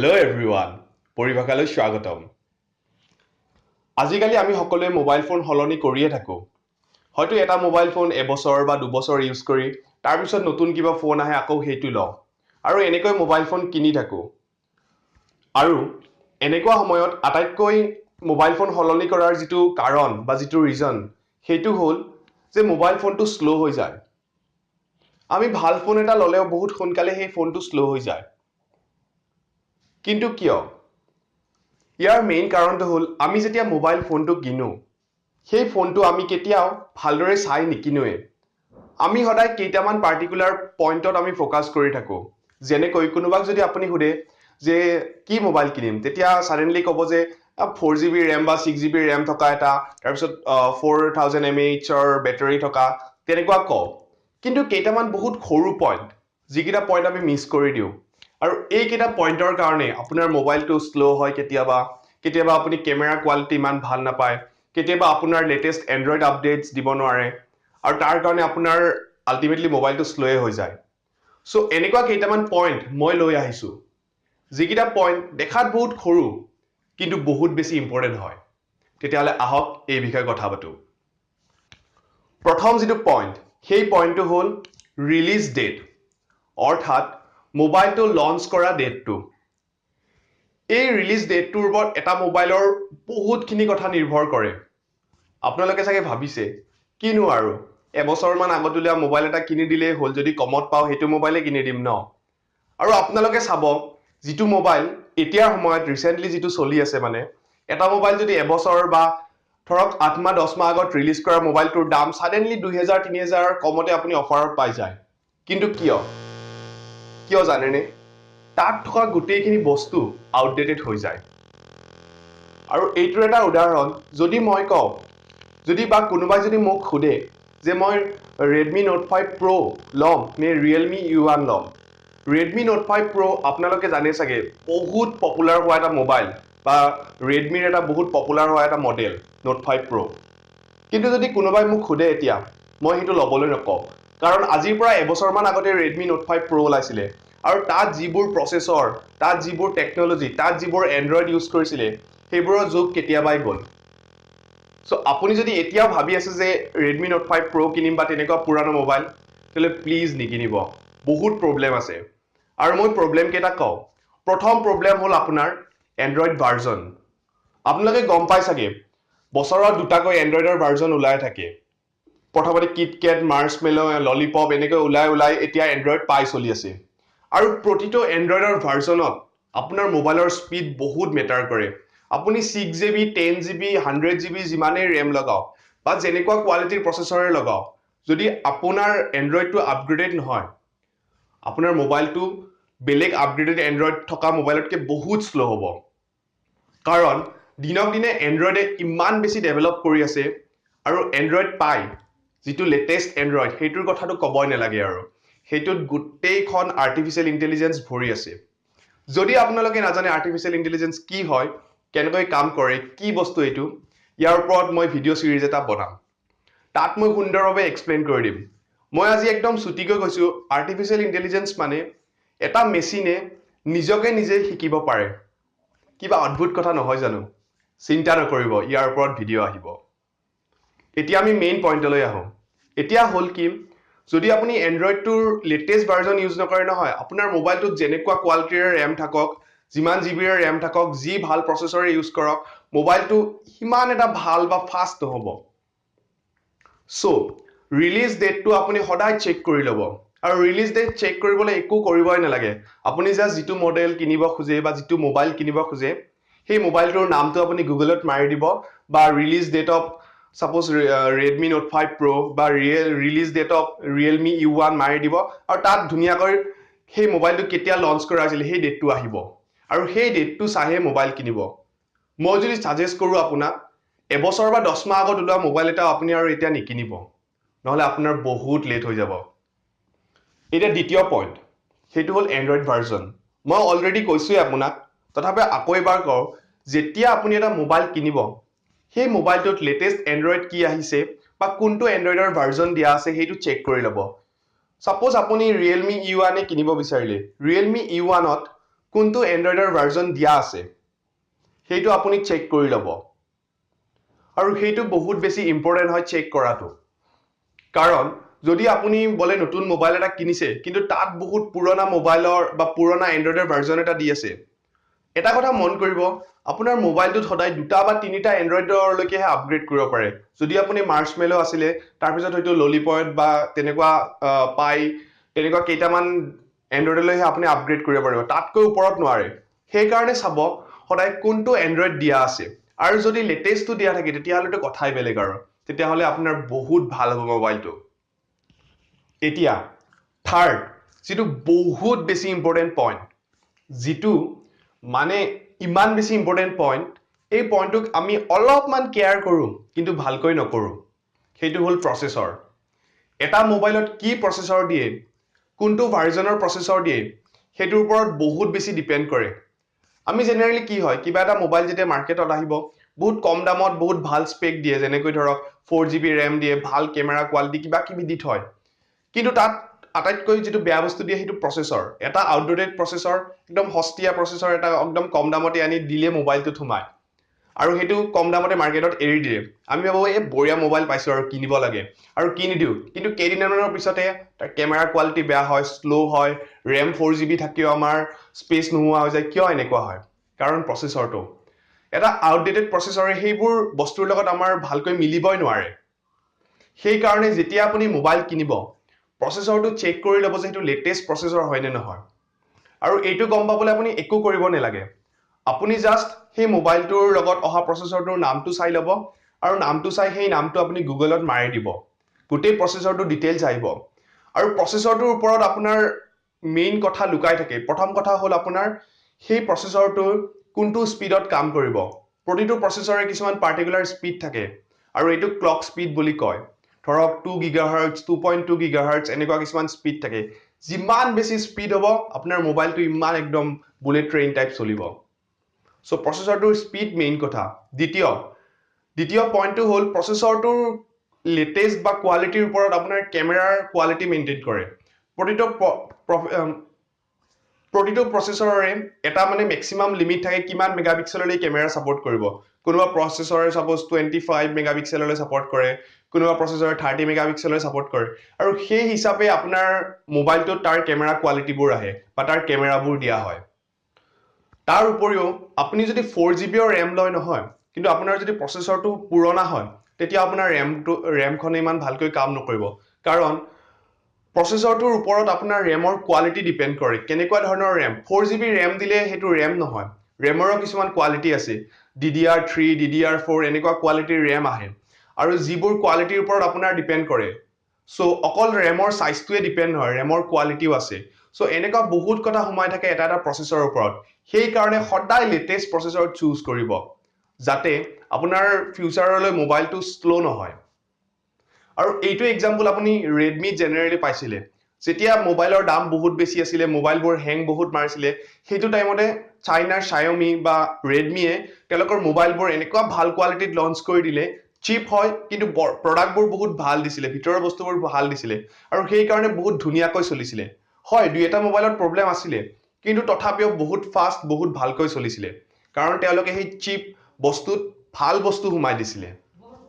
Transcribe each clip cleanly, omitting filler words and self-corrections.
Hello everyone, Paribhashaলৈ স্বাগতম। আজিকালি আমি সকলোৱে মোবাইল ফোন হলনি কৰিয়ে থাকো। হয়তো এটা মোবাইল ফোন এবছৰ বা দুবছৰ ইউজ কৰি তাৰ পিছত নতুন কিবা ফোন আহে আকৌ সেইটো লওঁ। আৰু এনেকৈ মোবাইল ফোন কিনি থাকো। আৰু এনেকুৱা সময়ত আটাইতকৈ মোবাইল ফোন হলনি কৰাৰ যিটো কাৰণ বা যিটো ৰিজন সেইটো হ'ল যে মোবাইল ফোনটো স্লো হৈ যায়। আমি ভাল ফোন এটা ল'লেও বহুত সোনকালে সেই ফোনটো স্লো হৈ যায়। কিন্তু কিয়? ইয়াৰ মেইন কাৰণটো হ'ল আমি যেতিয়া মোবাইল ফোনটো কিনো সেই ফোনটো আমি কেতিয়াও ভালদৰে চাই নিকিনোৱে। আমি সদায় কেইটামান পাৰ্টিকুলাৰ পইণ্টত আমি ফ'কাছ কৰি থাকোঁ। যেনেকৈ কোনোবাক যদি আপুনি সোধে যে কি মোবাইল কিনিম তেতিয়া ছাডেনলি ক'ব যে 4GB ৰেম বা 6GB ৰেম থকা এটা তাৰপিছত 4000 mAhৰ বেটাৰী থকা তেনেকুৱা কওঁ। কিন্তু কেইটামান বহুত সৰু পইণ্ট যিকেইটা পইণ্ট আমি মিছ কৰি দিওঁ। আৰু এইকেইটা পইণ্টৰ কাৰণে আপোনাৰ মোবাইলটো শ্ল' হয় কেতিয়াবা আপুনি কেমেৰা কোৱালিটি ইমান ভাল নাপায় কেতিয়াবা আপোনাৰ লেটেষ্ট এণ্ড্ৰইড আপডেটছ দিব নোৱাৰে আৰু তাৰ কাৰণে আপোনাৰ আল্টিমেটলি মোবাইলটো শ্ল'য়ে হৈ যায় সো এনেকুৱা কেইটামান পইণ্ট মই লৈ আহিছোঁ যিকেইটা পইণ্ট দেখাত বহুত সৰু কিন্তু বহুত বেছি ইম্পৰ্টেণ্ট হয় তেতিয়াহ'লে আহক এই বিষয়ে কথা পাতোঁ প্ৰথম যিটো পইণ্ট সেই পইণ্টটো হ'ল ৰিলিজ ডেট অৰ্থাৎ মোবাইলটো লঞ্চ কৰা ডেটটো এই ৰিলিজ ডেটটোৰ ওপৰত এটা মোবাইলৰ বহুতখিনি কথা নিৰ্ভৰ কৰে আপোনালোকে চাগে ভাবিছে কিনো আৰু এবছৰমান আগত উলিওৱা মোবাইল এটা কিনি দিলেই হ'ল যদি কমত পাওঁ সেইটো মোবাইলে কিনি দিম ন আৰু আপোনালোকে চাব যিটো মোবাইল এতিয়াৰ সময়ত ৰিচেণ্টলি যিটো চলি আছে মানে এটা মোবাইল যদি এবছৰ বা ধৰক 8 মাহ 10 মাহ আগত ৰিলিজ কৰা মোবাইলটোৰ দাম সাডেনলি 2000-3000 কমতে আপুনি অফাৰত পাই যায় কিন্তু কিয় জানেনে তাত থকা গোটেইখিনি বস্তু আউটডেটেড হৈ যায় আৰু এইটোৰ এটা উদাহৰণ যদি মই কওঁ যদি বা কোনোবাই যদি মোক সোধে যে মই Redmi Note 5 Pro ল'ম নে Realme U1 ল'ম Redmi Note 5 Pro আপোনালোকে জানে চাগে বহুত পপুলাৰ হোৱা এটা মোবাইল বা Redmi এটা বহুত পপুলাৰ হোৱা এটা মডেল Note 5 Pro কিন্তু যদি কোনোবাই মোক সোধে এতিয়া মই সেইটো ল'বলৈ নকওঁ কাৰণ আজিৰ পৰা এবছৰমান আগতে Redmi Note 5 Pro ওলাইছিলে আৰু তাত যিবোৰ প্ৰচেছৰ তাত যিবোৰ টেকনলজি তাত যিবোৰ এণ্ড্ৰইড ইউজ কৰিছিলে সেইবোৰৰ যুগ কেতিয়াবাই গ'ল সো আপুনি যদি এতিয়াও ভাবি আছে যে Redmi Note 5 Pro কিনিম বা তেনেকুৱা পুৰানো মোবাইল তেলে প্লিজ নিকিনিব বহুত প্ৰবলেম আছে আৰু মই প্ৰবলেম কেইটা কওঁ প্ৰথম প্ৰবলেম হ'ল আপোনাৰ এণ্ড্ৰইড ভাৰ্জন আপোনালোকে গম পাই চাগে বছৰত দুটাকৈ এণ্ড্ৰইডৰ ভাৰ্জন ওলাই থাকে প্ৰথমতে কিটকেট মাৰ্চমেলো ললিপপ এনেকৈ ওলাই এতিয়া এণ্ড্ৰইড পাই চলি আছে আৰু প্ৰতিটো এণ্ড্ৰইডৰ ভাৰ্জনত আপোনাৰ মোবাইলৰ স্পীড বহুত মেটাৰ কৰে আপুনি 6GB 10GB 100GB যিমানেই ৰেম লগাওক বা যেনেকুৱা কোৱালিটিৰ প্ৰচেছৰে লগাওক যদি আপোনাৰ এণ্ড্ৰইডটো আপগ্ৰেডেড নহয় আপোনাৰ মোবাইলটো বেলেগ আপগ্ৰেডেড এণ্ড্ৰইড থকা মোবাইলতকৈ বহুত শ্ল' হ'ব কাৰণ দিনক দিনে এণ্ড্ৰইডে ইমান বেছি ডেভেলপ কৰি আছে আৰু এণ্ড্ৰইড পাই যিটো লেটেষ্ট এণ্ড্ৰইড সেইটোৰ কথাটো ক'বই নালাগে আৰু সেইটোত গোটেইখন আৰ্টিফিচিয়েল ইন্টেলিজেন্স ভৰি আছে যদি আপোনালোকে নাজানে আৰ্টিফিচিয়েল ইন্টেলিজেন্স কি হয় কেনেকৈ কাম কৰে কি বস্তু এইটো ইয়াৰ ওপৰত মই ভিডিঅ' সিৰিজ এটা বনাম তাত মই সুন্দৰভাৱে এক্সপ্লেইন কৰি দিম মই আজি একদম ছুটিকৈ কৈছো আৰ্টিফিচিয়েল ইন্টেলিজেন্স মানে এটা মেচিনে নিজকে নিজে শিকিব পাৰে কিবা অদ্ভুত কথা নহয় জানো চিন্তা নকৰিব ইয়াৰ ওপৰত ভিডিঅ' আহিব এতিয়া আমি মেইন পইণ্টলৈ আহোঁ এতিয়া হ'ল কি যদি আপুনি এণ্ড্ৰইডটোৰ লেটেষ্ট ভাৰ্জন ইউজ নকৰে নহয় আপোনাৰ মোবাইলটোত যেনেকুৱা কোৱালিটিৰ ৰেম থাকক যিমান জিবিৰ ৰেম থাকক যি ভাল প্ৰচেছৰে ইউজ কৰক মোবাইলটো সিমান এটা ভাল বা ফাষ্ট নহ'ব সো ৰিলিজ ডেটটো আপুনি সদায় চেক কৰি ল'ব আৰু ৰিলিজ ডেট চেক কৰিবলৈ একো কৰিবই নালাগে আপুনি জাষ্ট যিটো মডেল কিনিব খোজে বা যিটো মোবাইল কিনিব খোজে সেই মোবাইলটোৰ নামটো আপুনি গুগলত মাৰি দিব বা release date of suppose Redmi Note 5 Pro বা release date of Realme U1 মাৰি দিব আৰু তাত ধুনীয়াকৈ সেই মোবাইলটো কেতিয়া লঞ্চ কৰা হৈছিল সেই ডেটটো আহিব আৰু সেই ডেটটো চাইহে মোবাইল কিনিব মই যদি সাজেষ্ট কৰোঁ আপোনাক এবছৰ বা 10 মাহ আগত ওলোৱা মোবাইল এটা আপুনি আৰু এতিয়া নিকিনিব নহলে আপোনাৰ বহুত লেট হৈ যাব এটা দ্বিতীয় পইণ্ট সেইটো হ'ল এণ্ড্ৰইড ভাৰ্জন মই অলৰেডি কৈছোৱে আপোনাক তথাপি আকৌ এবাৰ কওঁ যেতিয়া আপুনি এটা মোবাইল কিনিব সেই মোবাইলটোত লেটেষ্ট এণ্ড্ৰইড কি আহিছে বা কোনটো এণ্ড্ৰইডৰ ভাৰ্জন দিয়া আছে সেইটো চেক কৰি ল'ব সাপোজ আপুনি Realme U1 কিনিব বিচাৰিলে Realme U1ত কোনটো এণ্ড্ৰইডৰ ভাৰ্জন দিয়া আছে সেইটো আপুনি চেক কৰি ল'ব আৰু সেইটো বহুত বেছি ইম্পৰ্টেণ্ট হয় চেক কৰাটো কাৰণ যদি আপুনি বলে নতুন মোবাইল এটা কিনিছে কিন্তু তাত বহুত পুৰণা মোবাইলৰ বা পুৰণা এণ্ড্ৰইডৰ ভাৰ্জন এটা দি আছে এটা কথা মন কৰিব আপোনাৰ মোবাইলটোত সদায় দুটা বা তিনিটা এণ্ড্ৰইডৰলৈকেহে আপগ্ৰেড কৰিব পাৰে যদি আপুনি মাৰ্চমেলো আছিলে তাৰপিছত হয়তো ললিপয়েট বা তেনেকুৱা পাই তেনেকুৱা কেইটামান এণ্ড্ৰইডলৈহে আপুনি আপগ্ৰেড কৰিব পাৰিব তাতকৈ ওপৰত নোৱাৰে সেইকাৰণে চাব সদায় কোনটো এণ্ড্ৰইড দিয়া আছে আৰু যদি লেটেষ্টটো দিয়া থাকে তেতিয়াহ'লেতো কথাই বেলেগ আৰু তেতিয়াহ'লে আপোনাৰ বহুত ভাল হ'ব মোবাইলটো এতিয়া থাৰ্ড যিটো বহুত বেছি ইম্পৰ্টেণ্ট পইণ্ট যিটো মানে ইমান বেছি ইম্পৰ্টেণ্ট পইণ্ট এই পইণ্টটোক আমি অলপমান কেয়াৰ কৰোঁ কিন্তু ভালকৈ নকৰোঁ সেইটো হ'ল প্ৰচেছৰ এটা মোবাইলত কি প্ৰচেছৰ দিয়ে কোনটো ভাৰ্জনৰ প্ৰচেছৰ দিয়ে সেইটোৰ ওপৰত বহুত বেছি ডিপেণ্ড কৰে আমি জেনেৰেলি কি হয় কিবা এটা মোবাইল যেতিয়া মাৰ্কেটত আহিব বহুত কম দামত বহুত ভাল স্পেক দিয়ে যেনেকৈ ধৰক 4GB RAM দিয়ে ভাল কেমেৰা কোৱালিটি কিবা কিবি দি থয় কিন্তু তাত আটাইতকৈ যিটো বেয়া বস্তু দিয়ে সেইটো প্ৰচেছৰ এটা আউটডেটেড প্ৰচেছৰ একদম সস্তীয়া প্ৰচেছৰ এটা একদম কম দামতে আনি দিলে মোবাইলটো সোমায় আৰু সেইটো কম দামতে মাৰ্কেটত এৰি দিয়ে আমি ভাবো এই বঢ়িয়া মোবাইল পাইছো আৰু কিনিব লাগে আৰু কিনি দিওঁ কিন্তু কেইদিনমানৰ পিছতে তাৰ কেমেৰা কোৱালিটি বেয়া হয় শ্ল' হয় RAM 4GB থাকিও আমাৰ স্পেচ নোহোৱা হৈ যায় কিয় এনেকুৱা হয় কাৰণ প্ৰচেছৰটো এটা আউটডেটেড প্ৰচেছৰে সেইবোৰ বস্তুৰ লগত আমাৰ ভালকৈ মিলিবই নোৱাৰে সেইকাৰণে যেতিয়া আপুনি মোবাইল কিনিব প্ৰচেছৰটো চেক কৰি ল'ব যে সেইটো লেটেষ্ট প্ৰচেছৰ হয় নে নহয় আৰু এইটো গম পাবলৈ আপুনি একো কৰিব নালাগে আপুনি জাষ্ট সেই মোবাইলটোৰ লগত অহা প্ৰচেছৰটোৰ নামটো চাই ল'ব আৰু নামটো চাই সেই নামটো আপুনি গুগলত মাৰি দিব গোটেই প্ৰচেছৰটো ডিটেইলছ আহিব আৰু প্ৰচেছৰটোৰ ওপৰত আপোনাৰ মেইন কথা লুকাই থাকে প্ৰথম কথা হ'ল আপোনাৰ সেই প্ৰচেছৰটোৰ কোনটো স্পীডত কাম কৰিব প্ৰতিটো প্ৰচেছৰে কিছুমান পাৰ্টিকুলাৰ স্পীড থাকে আৰু এইটো ক্লক স্পীড বুলি কয় ধৰক 2 GHz 2.2 GHz এনেকুৱা কিছুমান স্পীড থাকে যিমান বেছি স্পীড হ'ব আপোনাৰ মোবাইলটো ইমান একদম বুলেট ট্ৰেইন টাইপ চলিব সো প্ৰচেছৰটোৰ স্পীড মেইন কথা দ্বিতীয় পইণ্টটো হ'ল প্ৰচেছৰটোৰ লেটেষ্ট বা কোৱালিটিৰ ওপৰত আপোনাৰ কেমেৰাৰ কোৱালিটি মেইনটেইন কৰে প্ৰতিটো প্ৰচেছৰৰে এটা মানে মেক্সিমাম লিমিট থাকে কিমান মেগাপিক্সেললৈ কেমেৰা ছাপোৰ্ট কৰিব কোনোবা প্ৰচেছৰে সাপোজ 25 মেগাপিক্সেললৈ ছাপোৰ্ট কৰে কোনোবা প্ৰচেছৰে 30 মেগাপিক্সেললৈ ছাপোৰ্ট কৰে আৰু সেই হিচাপে আপোনাৰ মোবাইলটোত তাৰ কেমেৰা কোৱালিটিবোৰ আহে বা তাৰ কেমেৰাবোৰ দিয়া হয় তাৰ উপৰিও আপুনি যদি 4GB RAM লয় নহয় কিন্তু আপোনাৰ যদি প্ৰচেছৰটো পুৰণা হয় তেতিয়া আপোনাৰ ৰেমখনে ইমান ভালকৈ কাম নকৰিব কাৰণ প্ৰচেছৰটোৰ ওপৰত আপোনাৰ ৰেমৰ কোৱালিটি ডিপেণ্ড কৰে কেনেকুৱা ধৰণৰ ৰেম 4GB ৰেম দিলে সেইটো ৰেম নহয় ৰেমৰো কিছুমান কোৱালিটি আছে DDR3 DDR4 এনেকুৱা কোৱালিটিৰ ৰেম আহে আৰু যিবোৰ কোৱালিটিৰ ওপৰত আপোনাৰ ডিপেণ্ড কৰে সো অকল ৰেমৰ সাইজটোৱে ডিপেণ্ড নহয় ৰেমৰ কোৱালিটিও আছে সো এনেকুৱা বহুত কথা সোমাই থাকে এটা প্ৰচেছৰৰ ওপৰত সেই কাৰণে সদায় লেটেষ্ট প্ৰচেছৰ চুজ কৰিব যাতে আপোনাৰ ফিউচাৰলৈ মোবাইলটো শ্লো নহয় আৰু এইটো এক্সাম্পল আপুনি Redmi জেনেৰেলি পাইছিলে যেতিয়া মোবাইলৰ দাম বহুত বেছি আছিলে মোবাইলবোৰ হেং বহুত মাৰিছিলে সেইটো টাইমতে চাইনাৰ Xiaomi বা Redmi-এ তেওঁলোকৰ মোবাইলবোৰ এনেকুৱা ভাল কোৱালিটিত লঞ্চ কৰি দিলে চিপ হয় কিন্তু প্ৰডাক্টবোৰ বহুত ভাল দিছিলে ভিতৰৰ বস্তুবোৰ ভাল দিছিলে আৰু সেই কাৰণে বহুত ধুনীয়াকৈ চলিছিলে হয় দুই এটা মোবাইলত প্ৰবলেম আছিলে কিন্তু তথাপিও বহুত ফাষ্ট বহুত ভালকৈ চলিছিলে কাৰণ তেওঁলোকে সেই চিপ বস্তুত ভাল বস্তু সোমাই দিছিলে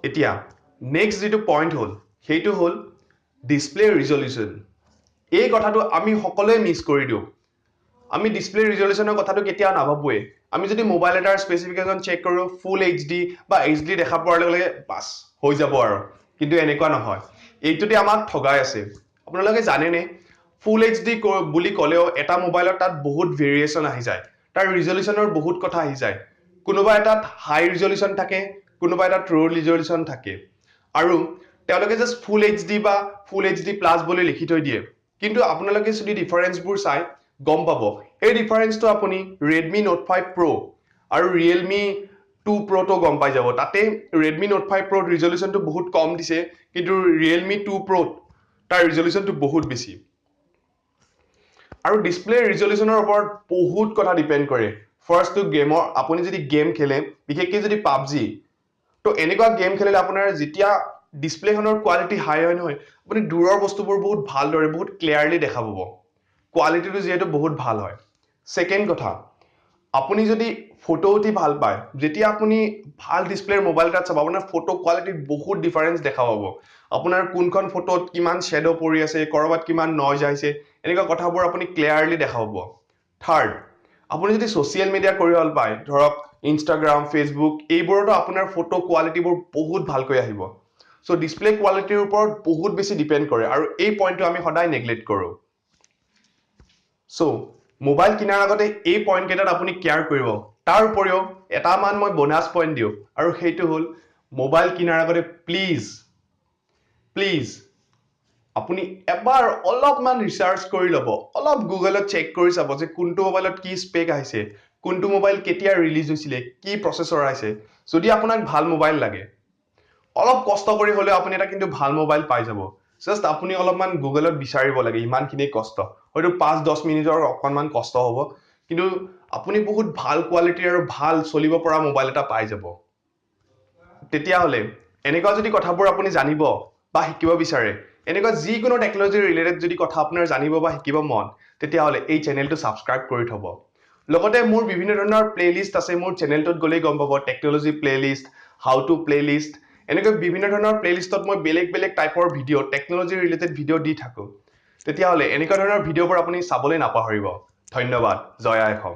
এতিয়া নেক্সট যেটো পইণ্ট হ'ল সেইটো হ'ল ডিসপ্লে ৰিজলিউশন এই কথাটো আমি সকলোৱে মিস কৰি দিও আমি ডিসপ্লে ৰিজলিউশনৰ কথাটো কেতিয়া নাভাবোৱে আমি যদি মোবাইল এটাৰ স্পেসিফিকেশন চেক কৰো ফুল এইচডি বা এইচডি দেখা পোৱাৰ লগে লগে বাস হৈ যাব আৰু কিন্তু এনেকুৱা নহয় এইটোতে আমাক ঠগাই আছে আপোনালোকে জানে নে ফুল এইচডি বুলি ক'লেও এটা মোবাইলত তাত বহুত ভেৰিয়েশন আহি যায় তাৰ ৰিজলিউশনৰ বহুত কথা আহি যায় কোনোবা এটাত হাই ৰিজলিউশন থাকে কোনোবা এটাত লো ৰিজলিউশন থাকে আৰু তেওঁলোকে জাস্ট ফুল এইচডি বা ফুল এইচডি প্লাস বুলি লিখি থৈ দিয়ে কিন্তু আপোনালোকে যদি ডিফাৰেন্সবোৰ চাই গম পাব এই ডিফাৰেন্সটো আপুনি Redmi Note 5 Pro আৰু Realme 2 Pro তো গম পাই যাব তাতে Redmi Note 5 Pro ৰিজলিউশনটো বহুত কম দিছে কিন্তু Realme 2 Pro তাৰ ৰিজলিউশনটো বহুত বেছি আৰু ডিসপ্লে ৰিজলিউশনৰ ওপৰত বহুত কথা ডিপেন্ড কৰে ফাৰ্স্ট টু গেমৰ আপুনি যদি গেম খেলে বিশেষকৈ যদি PUBG তো এনেকুৱা গেম খেলিলে আপোনাৰ যেতিয়া ডিসপ্লেখনৰ কোৱালিটি হাই হয় নহয় আপুনি দূৰৰ বস্তুবোৰ বহুত ভালদৰে বহুত ক্লিয়াৰলি দেখা পাব কোৱালিটিটো যেটো বহুত ভাল হয় সেকেন্ড কথা, আপুনি যদি ফটো উঠি ভাল পায়, যেতিয়া আপুনি ভাল ডিসপ্লেৰ মোবাইল এটাত চাব আপোনাৰ ফটো কোৱালিটিত বহুত ডিফাৰেন্স দেখা পাব। আপোনাৰ কোনখন ফটোত কিমান শ্যাডো পৰি আছে, কৰবাত কিমান নইজ আহিছে, এনেকুৱা কথাবোৰ আপুনি ক্লিয়াৰলি দেখা পাব। থাৰ্ড, আপুনি যদি সোশ্যাল মিডিয়া কৰি ভাল পায়, ধৰক ইনষ্টাগ্ৰাম, ফেচবুক, এইবোৰতো আপোনাৰ ফটো কোৱালিটিবোৰ বহুত ভালকৈ আহিব। সো ডিসপ্লে কোৱালিটিৰ ওপৰত বহুত বেছি ডিপেন্ড কৰে আৰু এই পইণ্টটো আমি সদায় নেগলেক্ট কৰোঁ। সো মোবাইল কিনাৰ আগতে এই পইণ্ট কেইটাত আপুনি কেয়াৰ কৰিব। তাৰ উপৰিও এটা মান মই বোনাছ পইণ্ট দিওঁ, আৰু সেইটো হ'ল মোবাইল কিনাৰ আগতে প্লিজ আপুনি এবাৰ অলপমান ৰিচাৰ্চ কৰি ল'ব, অলপ গুগলত চেক কৰি চাব যে কোনটো মোবাইলত কি স্পেক আহিছে, কোনটো মোবাইল কেতিয়া ৰিলিজ হৈছিলে, কি প্ৰচেছৰ আহিছে। যদি আপোনাক ভাল মোবাইল লাগে, অলপ কষ্ট কৰি হলেও আপুনি এটা কিন্তু ভাল মোবাইল পাই যাব। জাষ্ট আপুনি অলপমান গুগলত বিচাৰিব লাগে, ইমানখিনি কষ্ট, হয়তো 5-10 মিনিটৰ অকণমান কষ্ট হ'ব, কিন্তু আপুনি বহুত ভাল কোৱালিটিৰ আৰু ভাল চলিব পৰা মোবাইল এটা পাই যাব। তেতিয়াহ'লে এনেকুৱা যদি কথাবোৰ আপুনি জানিব বা শিকিব বিচাৰে, এনেকুৱা যিকোনো টেকনলজি ৰিলেটেড যদি কথা আপোনাৰ জানিব বা শিকিব মন, তেতিয়াহ'লে এই চেনেলটো ছাবস্ক্ৰাইব কৰি থ'ব। লগতে মোৰ বিভিন্ন ধৰণৰ প্লেলিষ্ট আছে, মোৰ চেনেলটোত গ'লেই গম পাব, technology playlist, how to playlist, এনেকৈ বিভিন্ন ধৰণৰ প্লেলিষ্টত মই বেলেগ বেলেগ টাইপৰ ভিডিঅ', টেকনলজি ৰিলেটেড ভিডিঅ' দি থাকোঁ। তেতিয়াহ'লে এনেকুৱা ধৰণৰ ভিডিঅ'বোৰ আপুনি চাবলৈ নাপাহৰিব। ধন্যবাদ। জয় আই অসম।